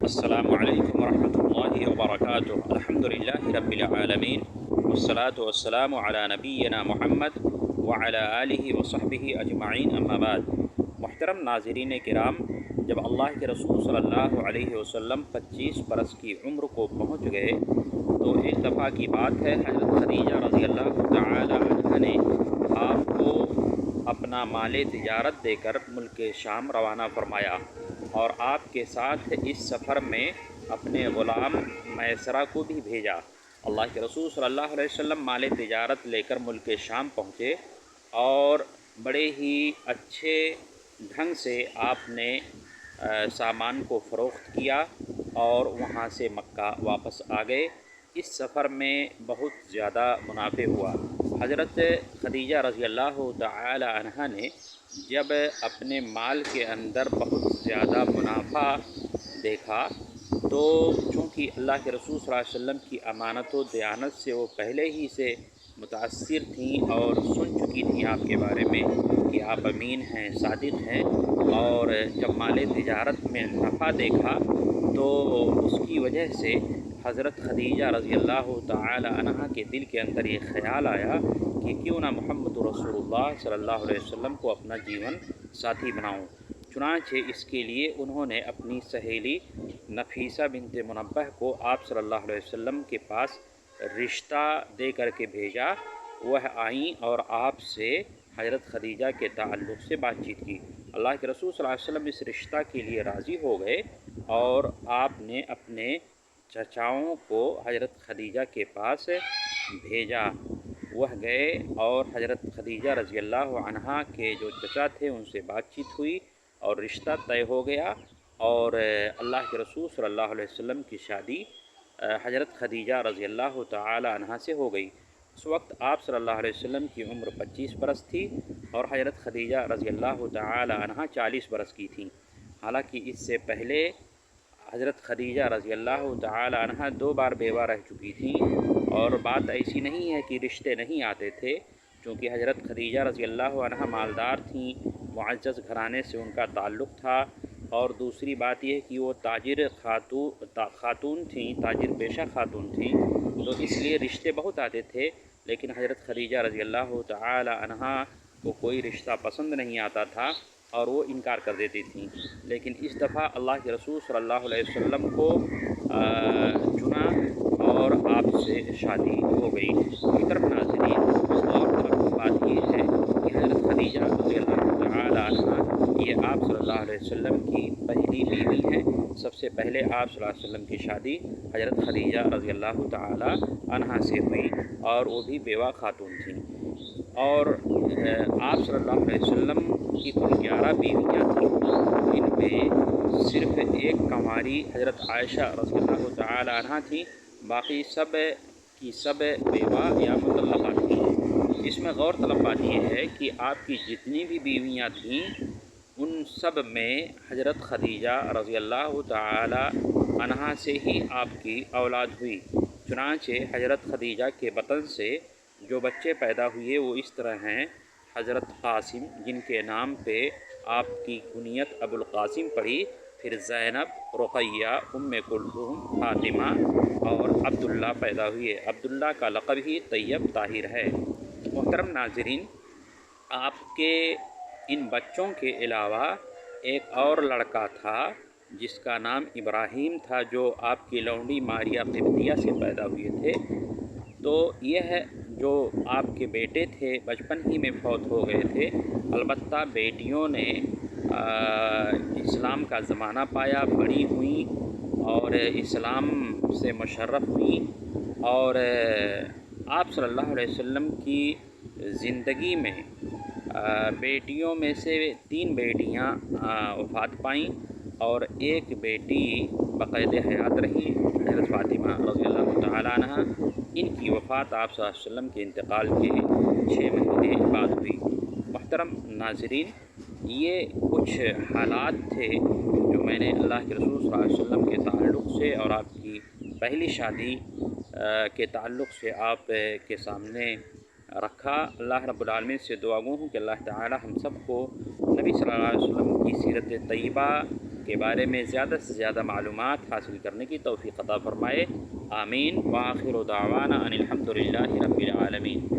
السلام علیکم ورحمۃ اللہ وبرکاتہ۔ الحمد للہ رب العالمین والصلاة والسلام علی نبینا محمد وعلی آلہ وصحبہ اجمعین، اما بعد۔ محترم ناظرین کرام، جب اللہ کے رسول صلی اللہ علیہ وسلم 25 برس کی عمر کو پہنچ گئے تو ایک دفعہ کی بات ہے، حضرت خدیجہ رضی اللہ تعالی عنہا نے آپ کو اپنا مال تجارت دے کر ملک شام روانہ فرمایا، اور آپ کے ساتھ اس سفر میں اپنے غلام میسرہ کو بھی بھیجا۔ اللہ کے رسول صلی اللہ علیہ وسلم مال تجارت لے کر ملک شام پہنچے، اور بڑے ہی اچھے ڈھنگ سے آپ نے سامان کو فروخت کیا اور وہاں سے مکہ واپس آ گئے۔ اس سفر میں بہت زیادہ منافع ہوا۔ حضرت خدیجہ رضی اللہ تعالی عنہا نے جب اپنے مال کے اندر بہت زیادہ منافع دیکھا تو چونکہ اللہ کے رسول صلی اللہ علیہ وسلم کی امانت و دیانت سے وہ پہلے ہی سے متاثر تھیں اور سن چکی تھیں آپ کے بارے میں کہ آپ امین ہیں، صادق ہیں، اور جب مال تجارت میں نفع دیکھا تو اس کی وجہ سے حضرت خدیجہ رضی اللہ تعالی عنہا کے دل کے اندر یہ خیال آیا کہ کیوں نہ محمد رسول اللہ صلی اللہ علیہ وسلم کو اپنا جیون ساتھی بناؤں۔ چنانچہ اس کے لیے انہوں نے اپنی سہیلی نفیسہ بنت منبہ کو آپ صلی اللہ علیہ وسلم کے پاس رشتہ دے کر کے بھیجا۔ وہ آئیں اور آپ سے حضرت خدیجہ کے تعلق سے بات چیت کی۔ اللہ کے رسول صلی اللہ علیہ وسلم اس رشتہ کے لیے راضی ہو گئے، اور آپ نے اپنے چچاؤں کو حضرت خدیجہ کے پاس بھیجا۔ وہ گئے اور حضرت خدیجہ رضی اللہ عنہا کے جو چچا تھے ان سے بات چیت ہوئی اور رشتہ طے ہو گیا، اور اللہ کے رسول صلی اللہ علیہ وسلم کی شادی حضرت خدیجہ رضی اللہ تعالی عنہا سے ہو گئی۔ اس وقت آپ صلی اللہ علیہ وسلم کی عمر 25 برس تھی اور حضرت خدیجہ رضی اللہ تعالی عنہا 40 برس کی تھیں۔ حالانکہ اس سے پہلے حضرت خدیجہ رضی اللہ تعالی عنہا 2 بار بیوہ رہ چکی تھیں، اور بات ایسی نہیں ہے کہ رشتے نہیں آتے تھے، چونکہ حضرت خدیجہ رضی اللہ عنہا مالدار تھیں، معزز گھرانے سے ان کا تعلق تھا، اور دوسری بات یہ ہے کہ وہ تاجر خاتون تھیں، تاجر پیشہ خاتون تھیں، تو اس لیے رشتے بہت آتے تھے، لیکن حضرت خدیجہ رضی اللہ تعالی عنہا کو کوئی رشتہ پسند نہیں آتا تھا اور وہ انکار کر دیتی تھیں۔ لیکن اس دفعہ اللہ کے رسول صلی اللہ علیہ وسلم کو چنا اور آپ سے شادی ہو گئی۔ محترم ناظرین، اور بات یہ ہے کہ حضرت خدیجہ رضی اللہ تعالی عنہا یہ آپ صلی اللہ علیہ وسلم کی پہلی بیوی ہیں۔ سب سے پہلے آپ صلی اللہ علیہ وسلم کی شادی حضرت خدیجہ رضی اللہ تعالی عنہا سے ہوئی، اور وہ بھی بیوہ خاتون تھیں۔ اور آپ صلی اللہ علیہ وسلم کی کل 11 بیویاں تھیں، ان میں صرف ایک کنواری حضرت عائشہ رضی اللہ تعالی عنہا تھیں، باقی سب کی سب بیوہ یا مطلقہ تھیں۔ اس میں غور طلب بات یہ ہے کہ آپ کی جتنی بھی بیویاں تھیں ان سب میں حضرت خدیجہ رضی اللہ تعالی عنہا سے ہی آپ کی اولاد ہوئی۔ چنانچہ حضرت خدیجہ کے بطن سے جو بچے پیدا ہوئے وہ اس طرح ہیں: حضرت قاسم، جن کے نام پہ آپ کی کنیت ابو القاسم پڑی، پھر زینب، رقیہ، ام کلثوم، فاطمہ، اور عبداللہ پیدا ہوئے۔ عبداللہ کا لقب ہی طیب طاہر ہے۔ محترم ناظرین، آپ کے ان بچوں کے علاوہ ایک اور لڑکا تھا جس کا نام ابراہیم تھا، جو آپ کی لونڈی ماریہ قبطیہ سے پیدا ہوئے تھے۔ تو یہ جو آپ کے بیٹے تھے بچپن ہی میں فوت ہو گئے تھے، البتہ بیٹیوں نے اسلام کا زمانہ پایا، بڑی ہوئیں اور اسلام سے مشرف ہوئیں، اور آپ صلی اللہ علیہ وسلم کی زندگی میں بیٹیوں میں سے 3 بیٹیاں وفات پائیں اور ایک بیٹی بقید حیات رہی، حضرت فاطمہ رضی اللہ تعالی عنہا۔ ان کی وفات آپ صلی اللہ علیہ وسلم کے انتقال کے 6 مہینے بعد ہوئی۔ محترم ناظرین، یہ کچھ حالات تھے جو میں نے اللہ کے رسول صلی اللہ علیہ وسلم کے تعلق سے اور آپ کی پہلی شادی کے تعلق سے آپ کے سامنے رکھا۔ اللہ رب العالمین سے دعا گو ہوں کہ اللہ تعالی ہم سب کو نبی صلی اللہ علیہ وسلم کی سیرت طیبہ کے بارے میں زیادہ سے زیادہ معلومات حاصل کرنے کی توفیق عطا فرمائے۔ آمین۔ وآخر دعوانا ان الحمد للہ رب العالمین۔